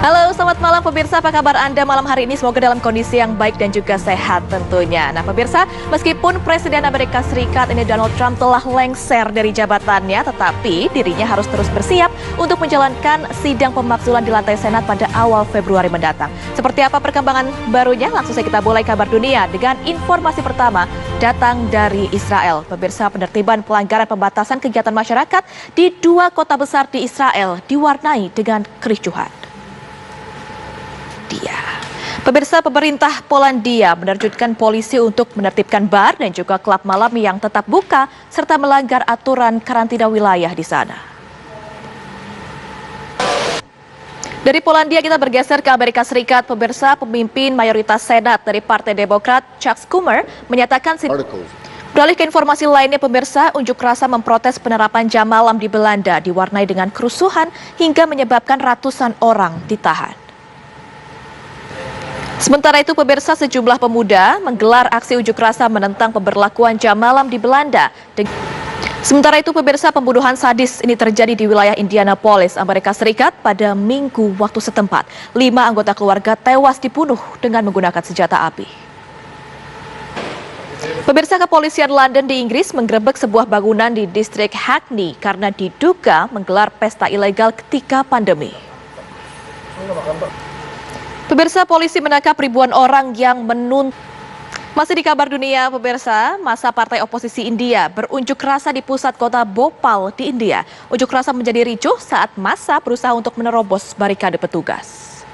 Halo, selamat malam pemirsa. Apa kabar Anda malam hari ini? Semoga dalam kondisi yang baik dan juga sehat tentunya. Nah pemirsa, meskipun Presiden Amerika Serikat ini Donald Trump telah lengser dari jabatannya, tetapi dirinya harus terus bersiap untuk menjalankan sidang pemakzulan di lantai Senat pada awal Februari mendatang. Seperti apa perkembangan barunya? Langsung saja kita mulai kabar dunia dengan informasi pertama datang dari Israel. Pemirsa, penertiban pelanggaran pembatasan kegiatan masyarakat di dua kota besar di Israel diwarnai dengan kericuhan. Pemirsa, pemerintah Polandia menerjunkan polisi untuk menertibkan bar dan juga klub malam yang tetap buka serta melanggar aturan karantina wilayah di sana. Dari Polandia kita bergeser ke Amerika Serikat. Pemirsa, pemimpin mayoritas Senat dari Partai Demokrat Chuck Schumer menyatakan beralih ke informasi lainnya pemirsa, unjuk rasa memprotes penerapan jam malam di Belanda diwarnai dengan kerusuhan hingga menyebabkan ratusan orang ditahan. Sementara itu pemirsa, sejumlah pemuda menggelar aksi unjuk rasa menentang pemberlakuan jam malam di Belanda. Sementara itu pemirsa, pembunuhan sadis ini terjadi di wilayah Indianapolis, Amerika Serikat pada Minggu waktu setempat. 5 anggota keluarga tewas dibunuh dengan menggunakan senjata api. Pemirsa, kepolisian London di Inggris menggerebek sebuah bangunan di distrik Hackney karena diduga menggelar pesta ilegal ketika pandemi. Pemirsa, polisi menangkap ribuan orang yang menuntut. Masih di kabar dunia, pemirsa, masa partai oposisi India berunjuk rasa di pusat kota Bhopal di India. Unjuk rasa menjadi ricuh saat massa berusaha untuk menerobos barikade petugas.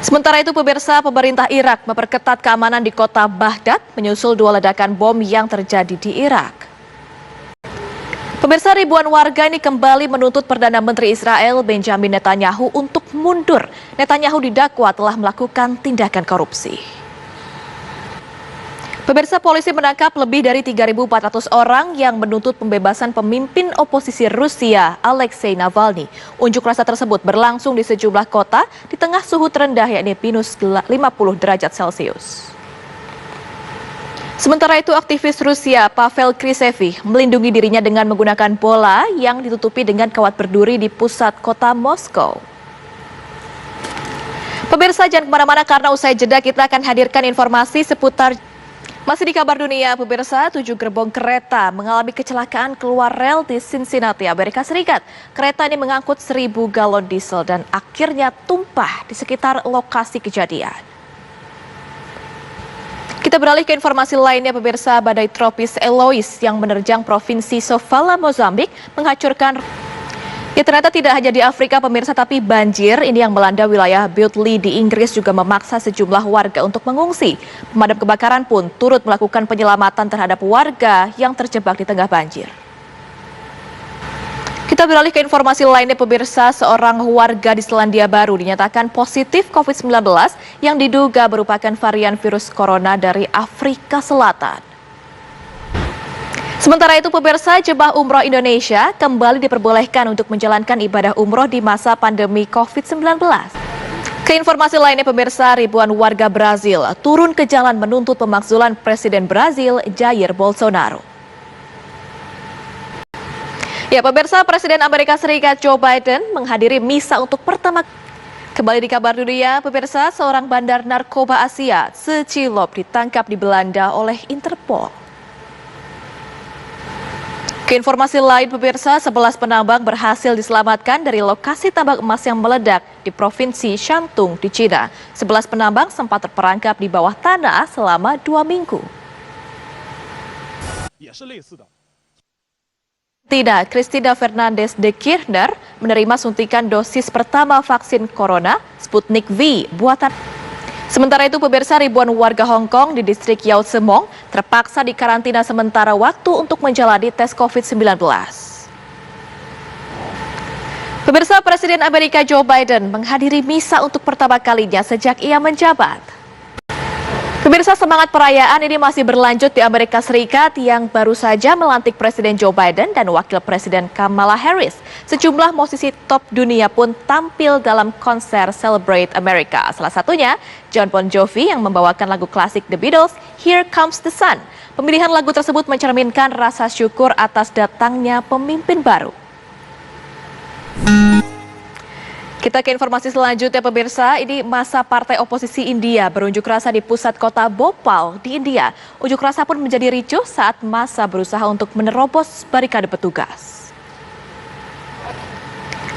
Sementara itu, pemirsa, pemerintah Irak memperketat keamanan di kota Baghdad menyusul 2 ledakan bom yang terjadi di Irak. Pemirsa, ribuan warga ini kembali menuntut Perdana Menteri Israel Benjamin Netanyahu untuk mundur. Netanyahu didakwa telah melakukan tindakan korupsi. Pemirsa, polisi menangkap lebih dari 3.400 orang yang menuntut pembebasan pemimpin oposisi Rusia Alexei Navalny. Unjuk rasa tersebut berlangsung di sejumlah kota di tengah suhu terendah yakni minus 50 derajat Celcius. Sementara itu, aktivis Rusia Pavel Krisevi melindungi dirinya dengan menggunakan bola yang ditutupi dengan kawat berduri di pusat kota Moskow. Pemirsa, jangan kemana-mana karena usai jeda kita akan hadirkan informasi seputar. Masih di kabar dunia, pemirsa, 7 gerbong kereta mengalami kecelakaan keluar rel di Cincinnati, Amerika Serikat. Kereta ini mengangkut 1.000 galon diesel dan akhirnya tumpah di sekitar lokasi kejadian. Kita beralih ke informasi lainnya pemirsa, badai tropis Eloise yang menerjang provinsi Sofala, Mozambik menghancurkan. Ya, ternyata tidak hanya di Afrika pemirsa, tapi banjir ini yang melanda wilayah Butleigh di Inggris juga memaksa sejumlah warga untuk mengungsi. Pemadam kebakaran pun turut melakukan penyelamatan terhadap warga yang terjebak di tengah banjir. Kita beralih ke informasi lainnya pemirsa, seorang warga di Selandia Baru dinyatakan positif COVID-19 yang diduga merupakan varian virus corona dari Afrika Selatan. Sementara itu pemirsa, jemaah umroh Indonesia kembali diperbolehkan untuk menjalankan ibadah umroh di masa pandemi COVID-19. Ke informasi lainnya pemirsa, ribuan warga Brazil turun ke jalan menuntut pemakzulan Presiden Brazil Jair Bolsonaro. Ya pemirsa, Presiden Amerika Serikat Joe Biden menghadiri misa untuk pertama kali. Kembali di kabar dunia, pemirsa, seorang bandar narkoba Asia, Secilop, ditangkap di Belanda oleh Interpol. Ke informasi lain pemirsa, 11 penambang berhasil diselamatkan dari lokasi tambang emas yang meledak di Provinsi Shantung di Cina. 11 penambang sempat terperangkap di bawah tanah selama 2 minggu. Tidak, Cristina Fernandez de Kirchner menerima suntikan dosis pertama vaksin corona Sputnik V buatan. Sementara itu pemirsa, ribuan warga Hong Kong di distrik Yau Tse Mong terpaksa dikarantina sementara waktu untuk menjalani tes COVID-19. Pemirsa, Presiden Amerika Joe Biden menghadiri misa untuk pertama kalinya sejak ia menjabat. Pemirsa, semangat perayaan ini masih berlanjut di Amerika Serikat yang baru saja melantik Presiden Joe Biden dan Wakil Presiden Kamala Harris. Sejumlah musisi top dunia pun tampil dalam konser Celebrate America. Salah satunya Jon Bon Jovi yang membawakan lagu klasik The Beatles, Here Comes the Sun. Pemilihan lagu tersebut mencerminkan rasa syukur atas datangnya pemimpin baru. Kita ke informasi selanjutnya pemirsa, ini masa partai oposisi India berunjuk rasa di pusat kota Bhopal di India. Unjuk rasa pun menjadi ricuh saat massa berusaha untuk menerobos barikade petugas.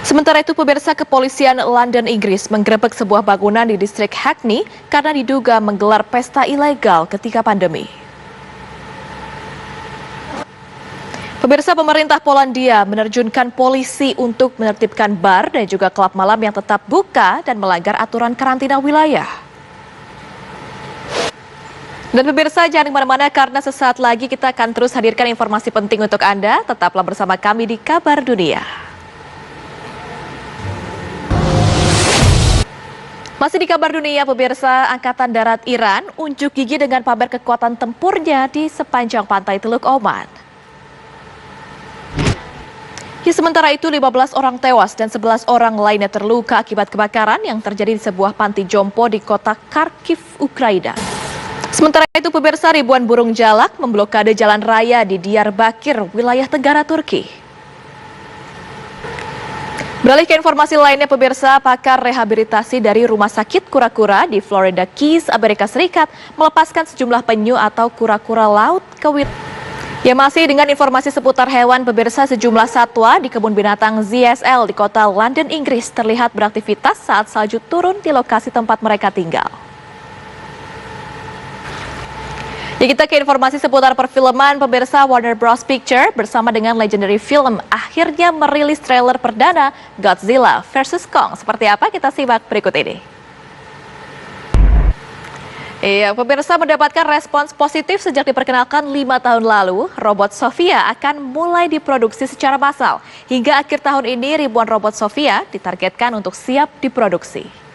Sementara itu pemirsa, kepolisian London Inggris menggerebek sebuah bangunan di distrik Hackney karena diduga menggelar pesta ilegal ketika pandemi. Pemirsa, pemerintah Polandia menerjunkan polisi untuk menertibkan bar dan juga klub malam yang tetap buka dan melanggar aturan karantina wilayah. Dan pemirsa, jangan kemana-mana karena sesaat lagi kita akan terus hadirkan informasi penting untuk Anda. Tetaplah bersama kami di Kabar Dunia. Masih di Kabar Dunia, pemirsa, Angkatan Darat Iran unjuk gigi dengan pamer kekuatan tempurnya di sepanjang pantai Teluk Oman. Sementara itu 15 orang tewas dan 11 orang lainnya terluka akibat kebakaran yang terjadi di sebuah panti jompo di kota Kharkiv, Ukraina. Sementara itu pemirsa, ribuan burung jalak memblokade jalan raya di Diyarbakir, wilayah Tenggara Turki. Beralih ke informasi lainnya pemirsa, pakar rehabilitasi dari Rumah Sakit Kura-Kura di Florida Keys, Amerika Serikat melepaskan sejumlah penyu atau kura-kura laut ke wilayah. Ya, masih dengan informasi seputar hewan pemirsa, sejumlah satwa di kebun binatang ZSL di kota London, Inggris terlihat beraktivitas saat salju turun di lokasi tempat mereka tinggal. Ya, kita ke informasi seputar perfilman pemirsa. Warner Bros Picture bersama dengan Legendary Film akhirnya merilis trailer perdana Godzilla vs Kong. Seperti apa? Kita simak berikut ini. Iya, pemirsa, mendapatkan respons positif sejak diperkenalkan 5 tahun lalu, robot Sophia akan mulai diproduksi secara massal. Hingga akhir tahun ini, ribuan robot Sophia ditargetkan untuk siap diproduksi.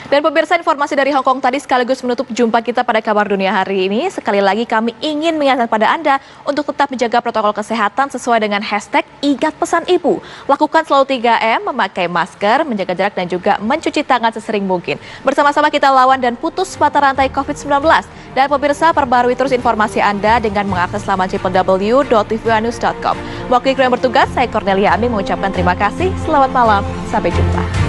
Dan pemirsa, informasi dari Hong Kong tadi sekaligus menutup jumpa kita pada Kabar Dunia hari ini. Sekali lagi kami ingin mengingatkan pada Anda untuk tetap menjaga protokol kesehatan sesuai dengan hashtag Ingat Pesan Ibu. Lakukan selalu 3M, memakai masker, menjaga jarak dan juga mencuci tangan sesering mungkin. Bersama-sama kita lawan dan putus mata rantai COVID-19. Dan pemirsa, perbarui terus informasi Anda dengan mengakses laman www.tvnews.com. Wakil yang bertugas, saya Cornelia Amin mengucapkan terima kasih. Selamat malam, sampai jumpa.